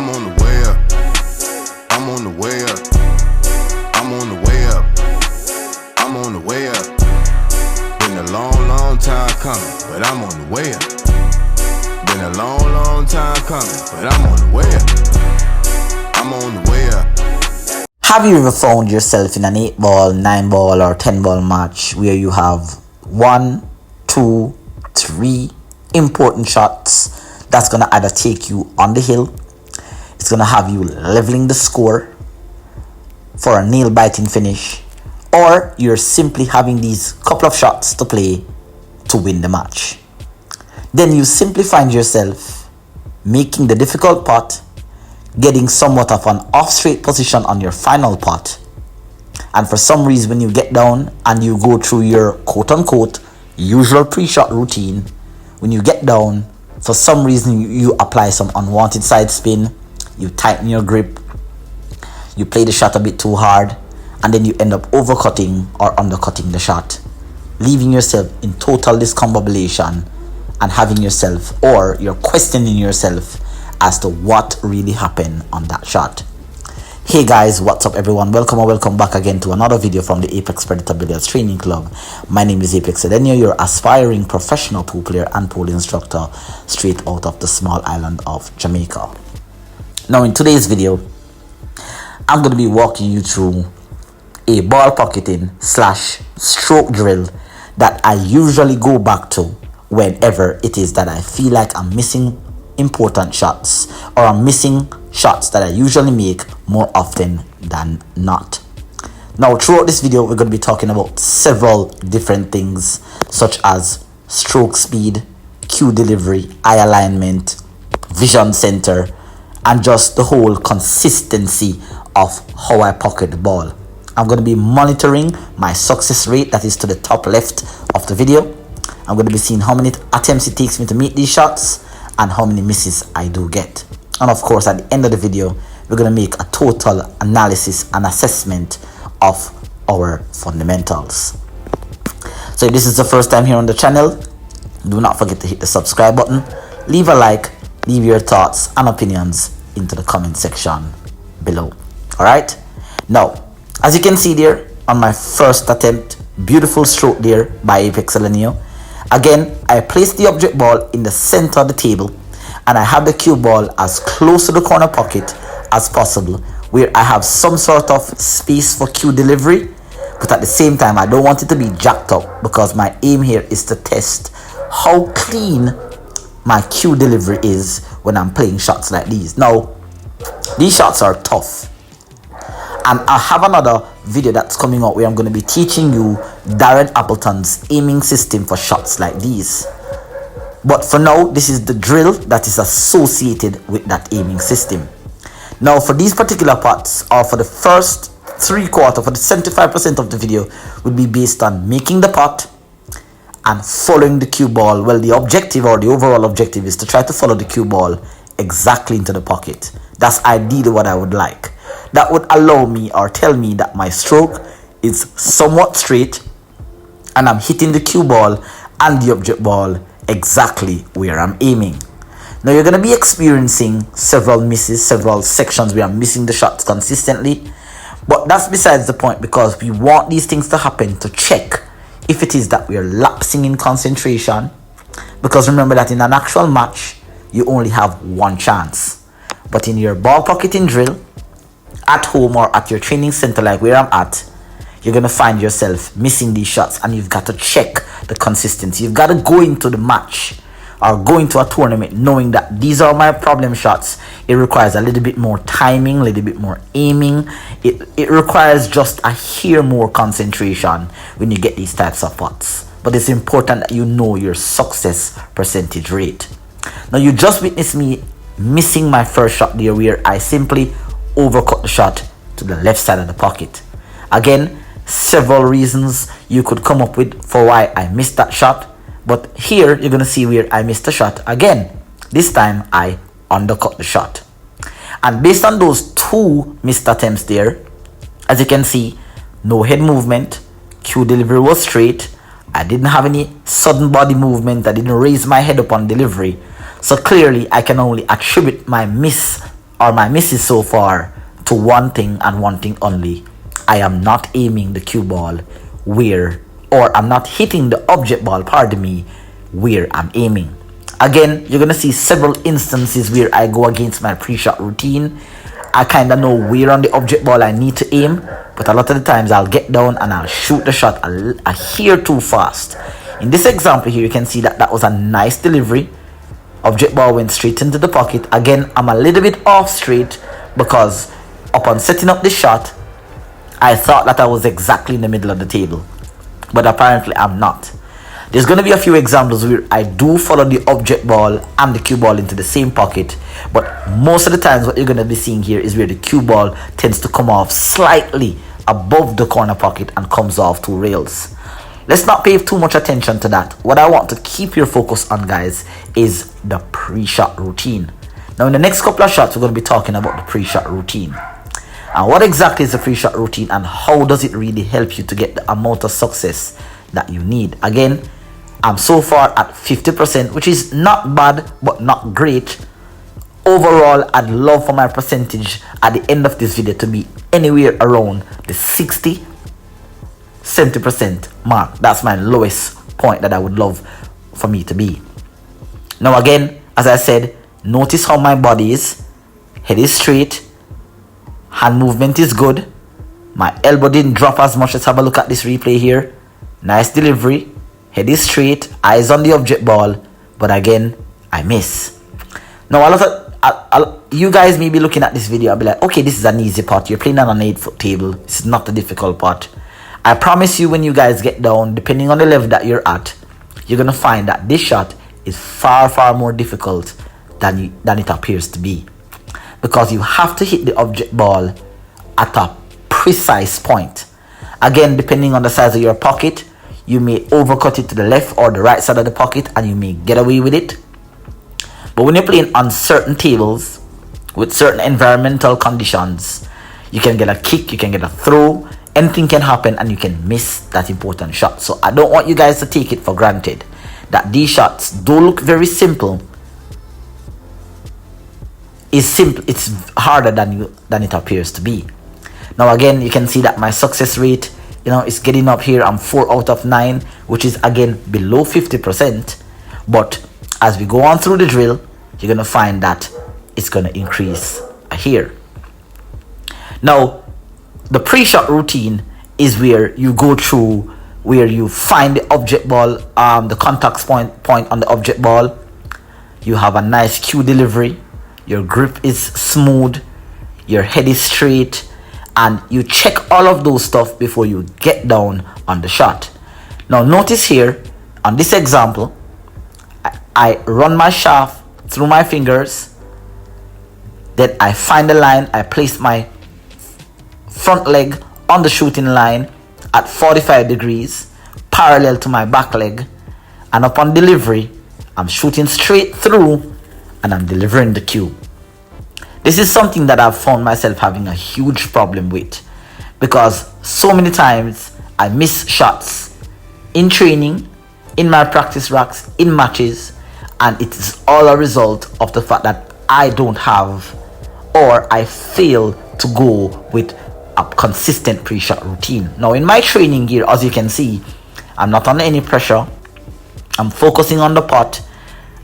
I'm on the way up. I'm on the way up. I'm on the way up. I'm on the way up. Been a long time coming, but I'm on the way up. Been a long time coming, but I'm on the way up. I'm on the way up. Have you ever found yourself in an 8-ball, 9-ball or 10-ball match where you have 1, 2, 3 important shots that's going to either take you on the hill, it's going to have you leveling the score for a nail-biting finish, or you're simply having these couple of shots to play to win the match? Then you simply find yourself making the difficult putt, getting somewhat of an off-straight position on your final putt, and for some reason when you get down and you go through your quote-unquote usual pre-shot routine, when you get down, for some reason you apply some unwanted side spin, you tighten your grip, you play the shot a bit too hard, and then you end up overcutting or undercutting the shot, leaving yourself in total discombobulation and having yourself, or you're questioning yourself as to what really happened on that shot. Hey guys, what's up everyone? Welcome back again to another video from the Apex Predator Billiards Training Club. My name is Apex Edenio, your aspiring professional pool player and pool instructor straight out of the small island of Jamaica. Now in today's video, I'm going to be walking you through a ball pocketing / stroke drill that I usually go back to whenever it is that I feel like I'm missing important shots, or I'm missing shots that I usually make more often than not. Now throughout this video we're going to be talking about several different things such as stroke speed, cue delivery, eye alignment, vision center, and just the whole consistency of how I pocket the ball. I'm going to be monitoring my success rate, that is to the top left of the video. I'm going to be seeing how many attempts it takes me to make these shots and how many misses I do get. And of course, at the end of the video, we're going to make a total analysis and assessment of our fundamentals. So if this is the first time here on the channel, do not forget to hit the subscribe button, leave a like, leave your thoughts and opinions into the comment section below. Alright, now as you can see there on my first attempt, beautiful stroke there by Apex Edenio. Again, I place the object ball in the center of the table and I have the cue ball as close to the corner pocket as possible, where I have some sort of space for cue delivery, but at the same time I don't want it to be jacked up, because my aim here is to test how clean my cue delivery is when I'm playing shots like these. Now these shots are tough, and I have another video that's coming out where I'm going to be teaching you Darren Appleton's aiming system for shots like these. But for now, this is the drill that is associated with that aiming system. Now for these particular parts, or for the first 3/4, for the 75% of the video, would be based on making the putt and following the cue ball. Well, the objective, or the overall objective, is to try to follow the cue ball exactly into the pocket. That's ideally what I would like. That would allow me, or tell me, that my stroke is somewhat straight and I'm hitting the cue ball and the object ball exactly where I'm aiming. Now you're going to be experiencing several misses, several sections where I'm missing the shots consistently, but that's besides the point, because we want these things to happen to check if it is that we are lapsing in concentration, because remember that in an actual match you only have one chance, but in your ball pocketing drill at home or at your training center like where I'm at, you're going to find yourself missing these shots, and you've got to check the consistency. You've got to go into the match or go into a tournament knowing that these are my problem shots. It requires a little bit more timing, a little bit more aiming. It requires just a hair more concentration when you get these types of putts. But it's important that you know your success percentage rate. Now you just witnessed me missing my first shot there, where I simply overcut the shot to the left side of the pocket. Again, several reasons you could come up with for why I missed that shot, but here you're going to see where I missed the shot again. This time I undercut the shot, and based on those 2 missed attempts there, as you can see, no head movement, cue delivery was straight, I didn't have any sudden body movement, I didn't raise my head up on delivery. So clearly I can only attribute my miss or my misses so far to one thing and one thing only. I am not aiming the cue ball where, or I'm not hitting the object ball, pardon me, where I'm aiming. Again, you're gonna see several instances where I go against my pre-shot routine. I kind of know where on the object ball I need to aim, but a lot of the times I'll get down and I'll shoot the shot a hair too fast. In this example here, you can see that that was a nice delivery. Object ball went straight into the pocket. Again, I'm a little bit off straight because upon setting up the shot, I thought that I was exactly in the middle of the table, but apparently I'm not. There's going to be a few examples where I do follow the object ball and the cue ball into the same pocket, but most of the times what you're going to be seeing here is where the cue ball tends to come off slightly above the corner pocket and comes off two rails. Let's not pay too much attention to that. What I want to keep your focus on, guys, is the pre-shot routine. Now, in the next couple of shots, we're going to be talking about the pre-shot routine. And what exactly is the pre-shot routine and how does it really help you to get the amount of success that you need? Again, I'm so far at 50%, which is not bad, but not great. Overall, I'd love for my percentage at the end of this video to be anywhere around the 60-70% mark. That's my lowest point that I would love for me to be. Now again, as I said, notice how my body is. Head is straight. Hand movement is good. My elbow didn't drop as much. Let's have a look at this replay here. Nice delivery. Head is straight, eyes on the object ball, but again, I miss. Now, you guys may be looking at this video and be like, okay, this is an easy pot. You're playing on an 8-foot table. It's not a difficult pot. I promise you, when you guys get down, depending on the level that you're at, you're going to find that this shot is far, far more difficult than it appears to be. Because you have to hit the object ball at a precise point. Again, depending on the size of your pocket, you may overcut it to the left or the right side of the pocket and you may get away with it. But when you're playing on certain tables with certain environmental conditions, you can get a kick, you can get a throw, anything can happen and you can miss that important shot. So I don't want you guys to take it for granted that these shots do look very simple. It's harder than it appears to be. Now again, you can see that my success rate, is getting up here. I'm 4 out of 9, which is again below 50%. But as we go on through the drill, you're gonna find that it's gonna increase here. Now, the pre-shot routine is where you go through, where you find the object ball, the contact point on the object ball. You have a nice cue delivery. Your grip is smooth. Your head is straight. And you check all of those stuff before you get down on the shot. Now notice here, on this example, I run my shaft through my fingers. Then I find the line. I place my front leg on the shooting line at 45 degrees, parallel to my back leg. And upon delivery, I'm shooting straight through and I'm delivering the cue. This is something that I've found myself having a huge problem with, because so many times I miss shots in training, in my practice racks, in matches, and it is all a result of the fact that I don't have, or I fail to go with a consistent pre-shot routine. Now in my training gear, as you can see, I'm not under any pressure. I'm focusing on the pot.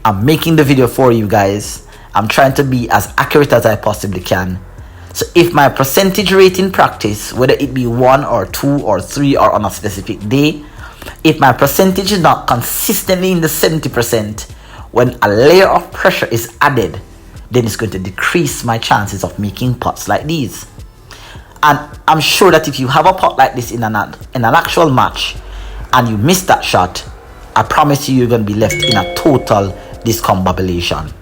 I'm making the video for you guys. I'm trying to be as accurate as I possibly can. So if my percentage rate in practice, whether it be 1 or 2 or 3 or on a specific day, if my percentage is not consistently in the 70%, when a layer of pressure is added, then it's going to decrease my chances of making pots like these. And I'm sure that if you have a pot like this in an actual match and you miss that shot, I promise you're going to be left in a total discombobulation.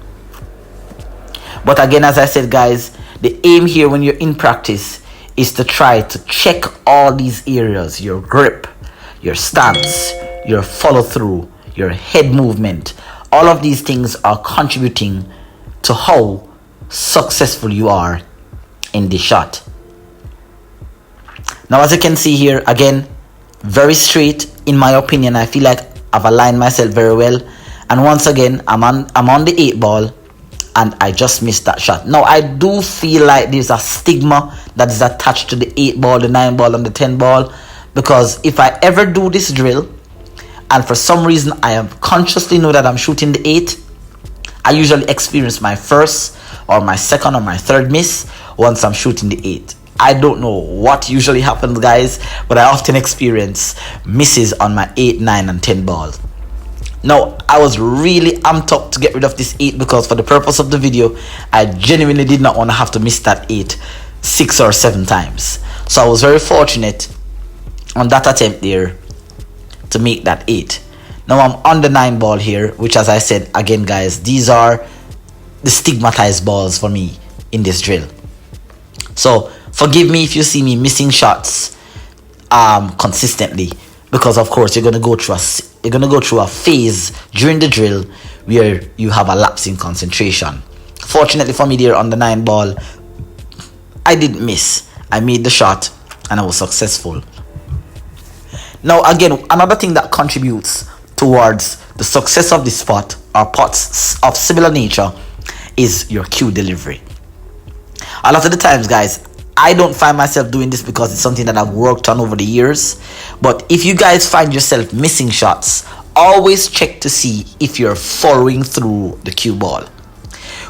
But again, as I said, guys, the aim here when you're in practice is to try to check all these areas: your grip, your stance, your follow through, your head movement. All of these things are contributing to how successful you are in this shot. Now, as you can see here, again, very straight. In my opinion, I feel like I've aligned myself very well. And once again, I'm on the 8 ball. and I just missed that shot. Now I do feel like there's a stigma that is attached to the 8 ball, the 9 ball, and the 10 ball, because if I ever do this drill and for some reason I am consciously know that I'm shooting the 8, I usually experience my first or my second or my third miss once I'm shooting the 8. I don't know what usually happens, guys, but I often experience misses on my 8, 9, and 10 balls. Now, I was really amped up to get rid of this 8 because for the purpose of the video, I genuinely did not want to have to miss that 8 6 or 7 times. So I was very fortunate on that attempt there to make that 8. Now I'm on the 9 ball here, which, as I said again, guys, these are the stigmatized balls for me in this drill. So forgive me if you see me missing shots consistently, because of course you're gonna go through a phase during the drill where you have a lapse in concentration. Fortunately for me there on the 9 ball, I didn't miss. I made the shot and I was successful. Now again, another thing that contributes towards the success of this pot or pots of similar nature is your cue delivery. A lot of the times, guys, I don't find myself doing this because it's something that I've worked on over the years. But if you guys find yourself missing shots, always check to see if you're following through the cue ball.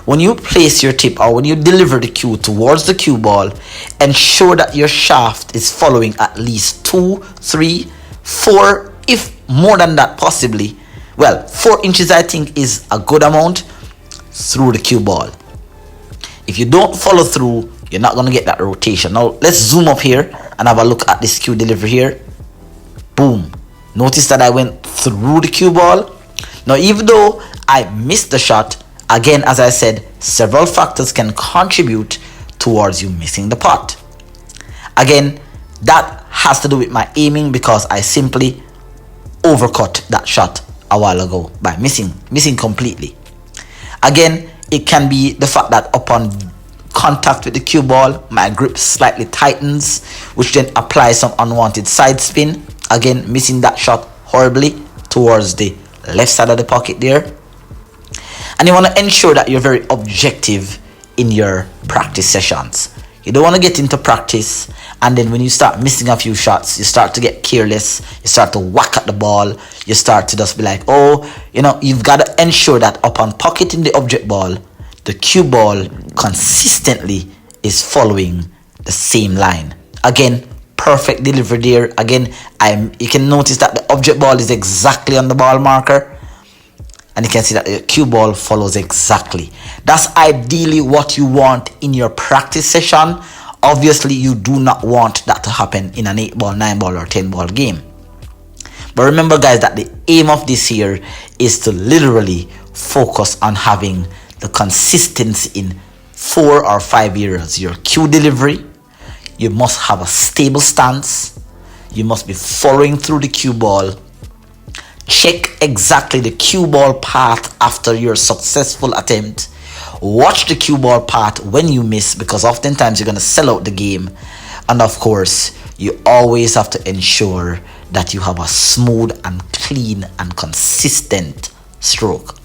When you place your tip or when you deliver the cue towards the cue ball, ensure that your shaft is following at least 2, 3, 4, if more than that possibly. Well, 4 inches I think is a good amount through the cue ball. If you don't follow through, you're not going to get that rotation. Now let's zoom up here and have a look at this cue delivery here. Boom. Notice that I went through the cue ball. Now even though I missed the shot, again, as I said, several factors can contribute towards you missing the pot. Again, that has to do with my aiming because I simply overcut that shot a while ago by missing completely. Again, it can be the fact that upon contact with the cue ball, my grip slightly tightens, which then applies some unwanted side spin. Again, missing that shot horribly towards the left side of the pocket there. And you want to ensure that you're very objective in your practice sessions. You don't want to get into practice and then when you start missing a few shots, you start to get careless, you start to whack at the ball, you start to just be like, oh, you know, you've got to ensure that upon pocketing the object ball, the cue ball consistently is following the same line. Again, perfect delivery there. Again, you can notice that the object ball is exactly on the ball marker. And you can see that the cue ball follows exactly. That's ideally what you want in your practice session. Obviously, you do not want that to happen in an 8 ball, 9 ball, or 10 ball game. But remember, guys, that the aim of this here is to literally focus on having the consistency in 4 or 5 areas. Your cue delivery, you must have a stable stance. You must be following through the cue ball. Check exactly the cue ball path after your successful attempt. Watch the cue ball path when you miss, because oftentimes you're going to sell out the game. And of course, you always have to ensure that you have a smooth and clean and consistent stroke.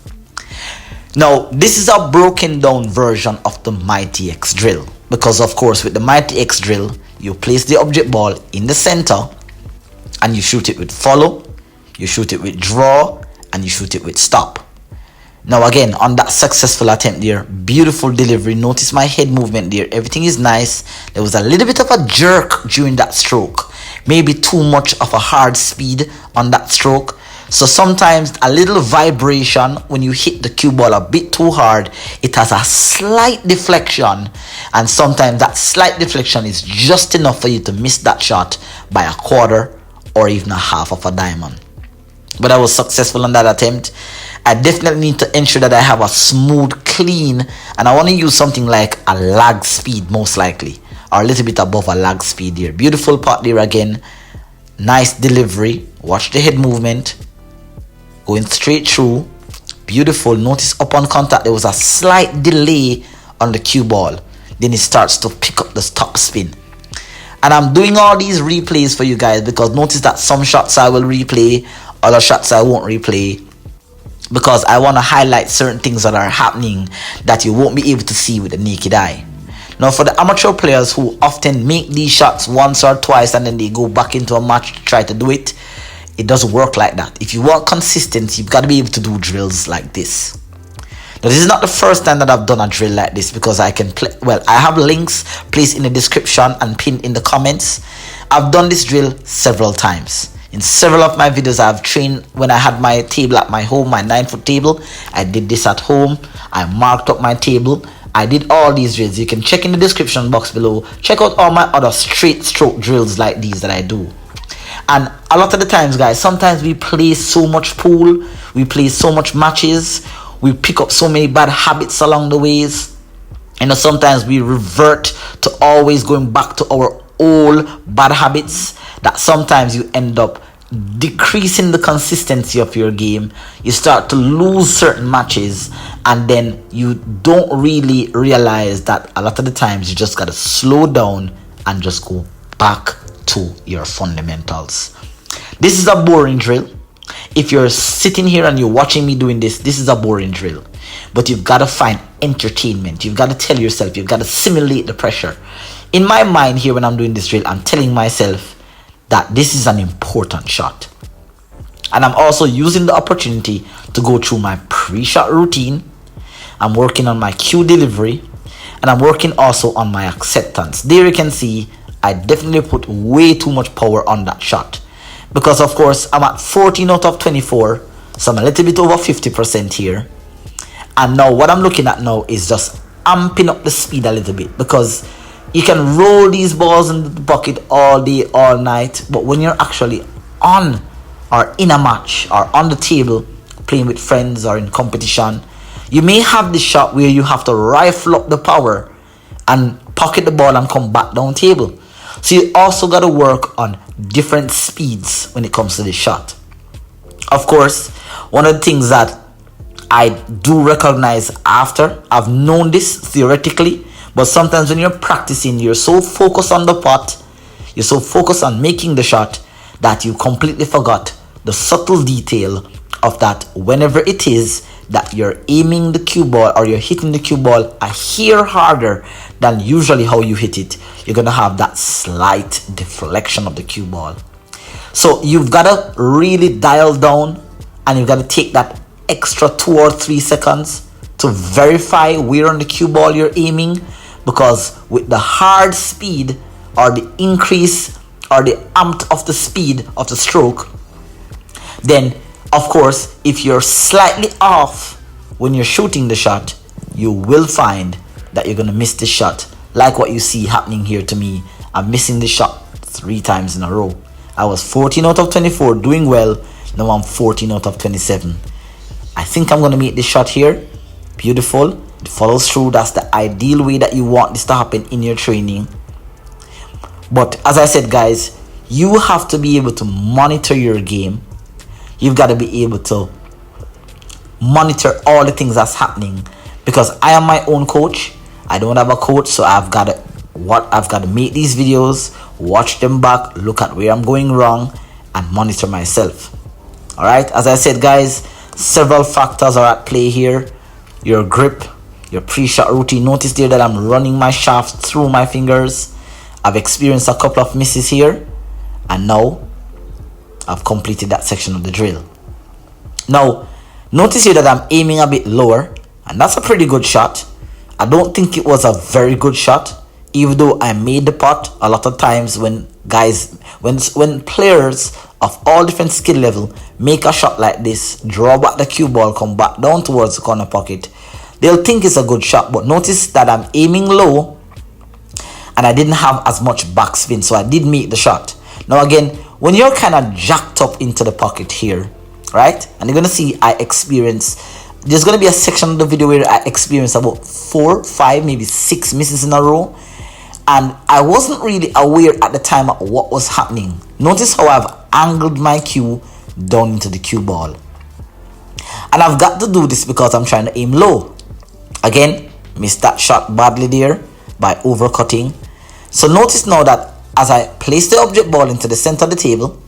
Now, this is a broken down version of the Mighty X drill, because of course with the Mighty X drill, you place the object ball in the center and you shoot it with follow, you shoot it with draw, and you shoot it with stop. Now again, on that successful attempt there, beautiful delivery. Notice my head movement there. Everything is nice. There was a little bit of a jerk during that stroke. Maybe too much of a hard speed on that stroke. So sometimes a little vibration when you hit the cue ball a bit too hard, it has a slight deflection. And sometimes that slight deflection is just enough for you to miss that shot by a quarter or even a half of a diamond. But I was successful on that attempt. I definitely need to ensure that I have a smooth, clean, and I want to use something like a lag speed most likely, or a little bit above a lag speed here. Beautiful pot there again. Nice delivery. Watch the head movement. Going straight through. Beautiful. Notice upon contact there was a slight delay on the cue ball. Then it starts to pick up the top spin. And I'm doing all these replays for you guys because notice that some shots I will replay, other shots I won't replay. because I want to highlight certain things that are happening that you won't be able to see with the naked eye. Now, for the amateur players who often make these shots once or twice and then they go back into a match to try to do it, it doesn't work like that. If you want consistency, you've got to be able to do drills like this. Now, this is not the first time that I've done a drill like this, because I can play. Well, I have links placed in the description and pinned in the comments. I've done this drill several times. In several of my videos, I've trained when I had my table at my home, my 9-foot table. I did this at home. I marked up my table. I did all these drills. You can check in the description box below. Check out all my other straight stroke drills like these that I do. And a lot of the times, guys, sometimes we play so much pool, we play so much matches, we pick up so many bad habits along the ways. Sometimes we revert to always going back to our old bad habits, that sometimes you end up decreasing the consistency of your game. You start to lose certain matches, and then you don't really realize that a lot of the times you just got to slow down and just go back to your fundamentals. This is a boring drill. If you're sitting here and you're watching me doing this, this is a boring drill. But you've got to find entertainment. You've got to tell yourself, you've got to simulate the pressure. In my mind here when I'm doing this drill, I'm telling myself that this is an important shot. And I'm also using the opportunity to go through my pre-shot routine. I'm working on my cue delivery, and I'm working also on my acceptance. There you can see I definitely put way too much power on that shot, because of course I'm at 14 out of 24, so I'm a little bit over 50% here. And now what I'm looking at now is just amping up the speed a little bit, because you can roll these balls in the bucket all day, all night, but when you're actually on or in a match or on the table playing with friends or in competition, you may have the shot where you have to rifle up the power and pocket the ball and come back down table. So you also got to work on different speeds when it comes to this shot. Of course, one of the things that I do recognize after I've known this theoretically, but sometimes when you're practicing, you're so focused on the pot, you're so focused on making the shot, that you completely forgot the subtle detail of that whenever it is that you're aiming the cue ball or you're hitting the cue ball a hair harder than usually how you hit it, you're gonna have that slight deflection of the cue ball. So you've got to really dial down, and you've got to take that extra 2 or 3 seconds to verify where on the cue ball you're aiming, because with the hard speed or the increase or the amp of the speed of the stroke, then of course if you're slightly off when you're shooting the shot, you will find that you're gonna miss the shot, like what you see happening here to me. I'm missing the shot 3 times in a row. I was 14 out of 24 doing well, now I'm 14 out of 27. I think I'm gonna make this shot here. Beautiful. It follows through. That's the ideal way that you want this to happen in your training. But as I said, guys, you have to be able to monitor your game. You've got to be able to monitor all the things that's happening, because I am my own coach. I don't have a coach, so I've got to make these videos, watch them back, look at where I'm going wrong, and monitor myself. All right, as I said, guys, several factors are at play here. Your grip, your pre-shot routine. Notice there that I'm running my shaft through my fingers. I've experienced a couple of misses here, and now I've completed that section of the drill. Now notice here that I'm aiming a bit lower, and that's a pretty good shot. I don't think it was a very good shot, even though I made the putt. A lot of times when players of all different skill level make a shot like this, draw back the cue ball, come back down towards the corner pocket, they'll think it's a good shot. But notice that I'm aiming low, and I didn't have as much backspin, so I did make the shot. Now again, when you're kind of jacked up into the pocket here, right, and you're gonna see there's gonna be a section of the video where I experienced about 4, 5, maybe 6 misses in a row, and I wasn't really aware at the time of what was happening. Notice how I've angled my cue down into the cue ball, and I've got to do this because I'm trying to aim low. Again, missed that shot badly there by overcutting. So notice now that as I place the object ball into the center of the table,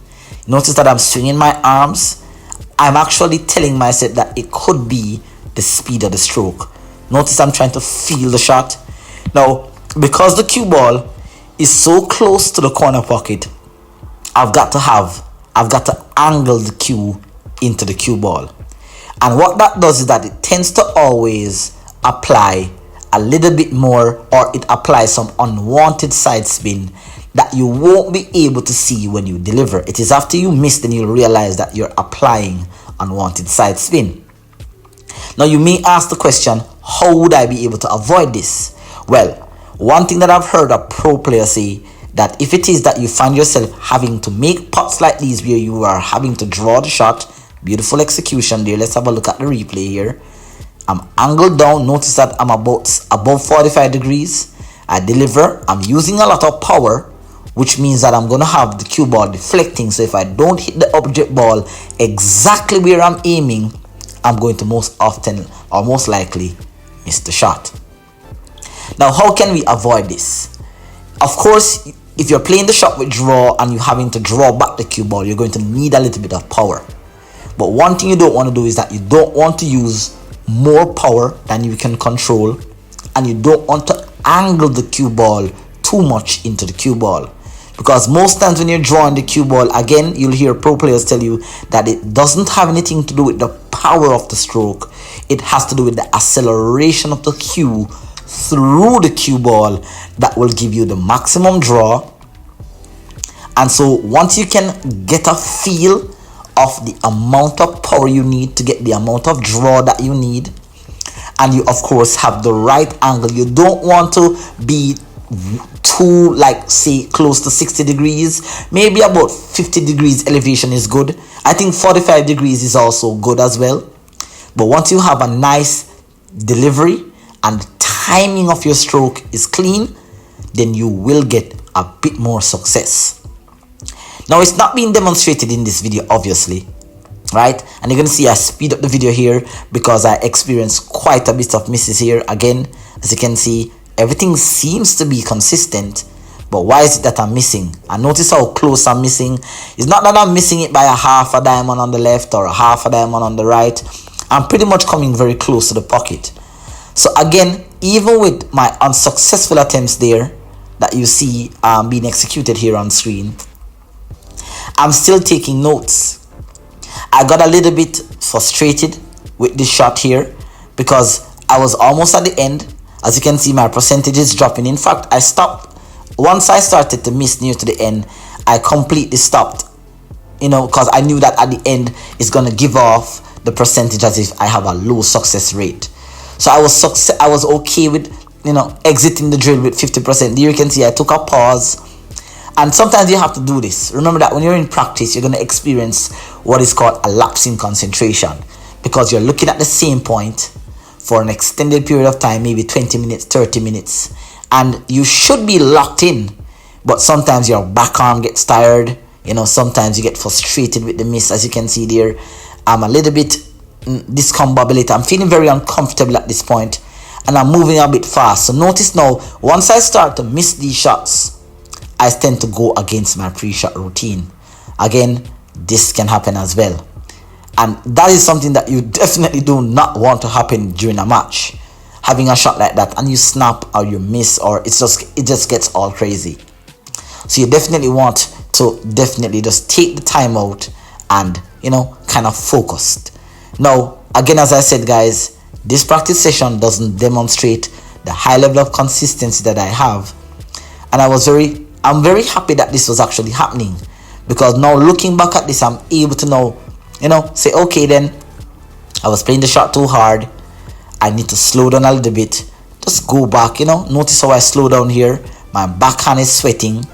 notice that I'm swinging my arms. I'm actually telling myself that it could be the speed of the stroke. Notice I'm trying to feel the shot. Now, because the cue ball is so close to the corner pocket, I've got to angle the cue into the cue ball. And what that does is that it tends to always apply a little bit more, or it applies some unwanted side spin that you won't be able to see when you deliver. It is after you miss then you'll realize that you're applying unwanted side spin. Now you may ask the question, how would I be able to avoid this? Well, one thing that I've heard a pro player say, that if it is that you find yourself having to make putts like these where you are having to draw the shot, beautiful execution there. Let's have a look at the replay here. I'm angled down. Notice that I'm about above 45 degrees. I deliver. I'm using a lot of power, which means that I'm going to have the cue ball deflecting. So if I don't hit the object ball exactly where I'm aiming, I'm going to most often or most likely miss the shot. Now, how can we avoid this? Of course, if you're playing the shot with draw and you're having to draw back the cue ball, you're going to need a little bit of power. But one thing you don't want to do is that you don't want to use more power than you can control, and you don't want to angle the cue ball too much into the cue ball, because most times when you're drawing the cue ball, again, you'll hear pro players tell you that it doesn't have anything to do with the power of the stroke. It has to do with the acceleration of the cue through the cue ball that will give you the maximum draw. And so once you can get a feel of the amount of power you need to get the amount of draw that you need, and you of course have the right angle, you don't want to be too, like, say close to 60 degrees, maybe about 50 degrees elevation is good. I think 45 degrees is also good as well. But once you have a nice delivery and the timing of your stroke is clean, then you will get a bit more success. Now, it's not being demonstrated in this video, obviously, right? And you're going to see I speed up the video here because I experienced quite a bit of misses here. Again, as you can see, everything seems to be consistent, but why is it that I'm missing? And notice how close I'm missing. It's not that I'm missing it by a half a diamond on the left or a half a diamond on the right. I'm pretty much coming very close to the pocket. So again, even with my unsuccessful attempts there that you see being executed here on screen, I'm still taking notes. I got a little bit frustrated with this shot here because I was almost at the end. As you can see, my percentage is dropping. In fact, I stopped. Once I started to miss near to the end, I completely stopped. Because I knew that at the end, it's going to give off the percentage as if I have a low success rate. So I was okay with, exiting the drill with 50%. Here you can see I took a pause. And sometimes you have to do this. Remember that when you're in practice, you're going to experience what is called a lapse in concentration, because you're looking at the same point for an extended period of time, maybe 20 minutes, 30 minutes, and you should be locked in, but sometimes your back arm gets tired. Sometimes you get frustrated with the miss. As you can see there, I'm a little bit discombobulated. I'm feeling very uncomfortable at this point, and I'm moving a bit fast. So notice now, once I start to miss these shots, I tend to go against my pre-shot routine. Again, this can happen as well. And that is something that you definitely do not want to happen during a match. Having a shot like that and you snap or you miss, or it just gets all crazy. So you definitely want to just take the time out and, kind of focused. Now, again, as I said, guys, this practice session doesn't demonstrate the high level of consistency that I have. And I'm very happy that this was actually happening, because now looking back at this, I'm able to now, say, okay, then I was playing the shot too hard. I need to slow down a little bit. Just go back, Notice how I slow down here. My backhand is sweating.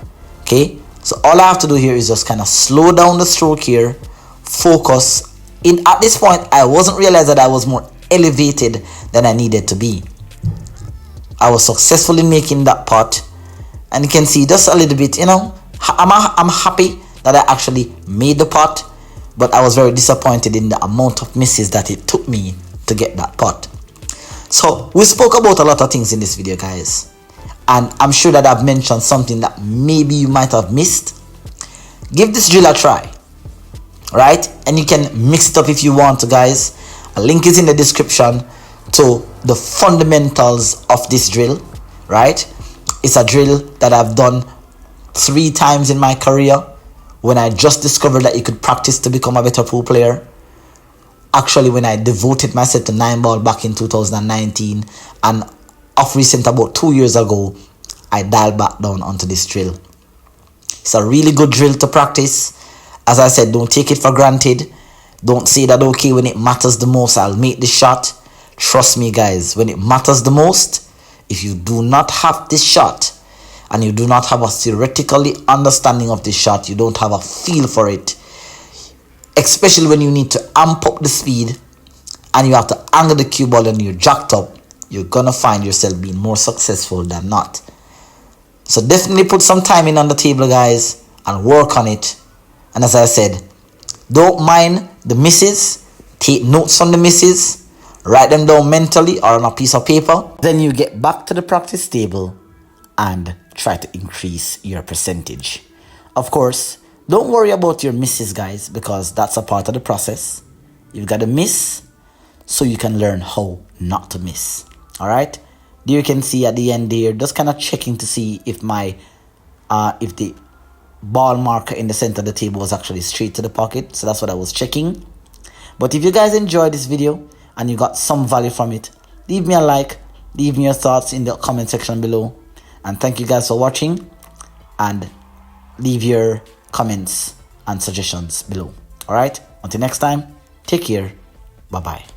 Okay. So all I have to do here is just kind of slow down the stroke here. Focus. At this point, I wasn't realizing that I was more elevated than I needed to be. I was successfully making that putt. And you can see just a little bit, I'm happy that I actually made the putt, but I was very disappointed in the amount of misses that it took me to get that putt. So we spoke about a lot of things in this video, guys, and I'm sure that I've mentioned something that maybe you might have missed. Give this drill a try. right? And you can mix it up if you want to, guys. A link is in the description to the fundamentals of this drill, right? It's a drill that I've done 3 times in my career when I just discovered that you could practice to become a better pool player. Actually, when I devoted myself to 9-ball back in 2019, and of recent, about 2 years ago, I dialed back down onto this drill. It's a really good drill to practice. As I said, don't take it for granted. Don't say that, okay, when it matters the most, I'll make the shot. Trust me, guys, when it matters the most, if you do not have this shot and you do not have a theoretically understanding of this shot, you don't have a feel for it, especially when you need to amp up the speed and you have to angle the cue ball and you're jacked up, you're gonna find yourself being more successful than not. So definitely put some time in on the table, guys, and work on it. And as I said, don't mind the misses. Take notes on the misses. Write them down mentally or on a piece of paper. Then you get back to the practice table and try to increase your percentage. Of course, don't worry about your misses, guys, because that's a part of the process. You've got to miss so you can learn how not to miss. All right? There you can see at the end there, just kind of checking to see if my if the ball marker in the center of the table was actually straight to the pocket. So that's what I was checking. But if you guys enjoyed this video and you got some value from it, leave me a like, leave me your thoughts in the comment section below. And thank you guys for watching, and leave your comments and suggestions below. All right, until next time, take care. Bye bye.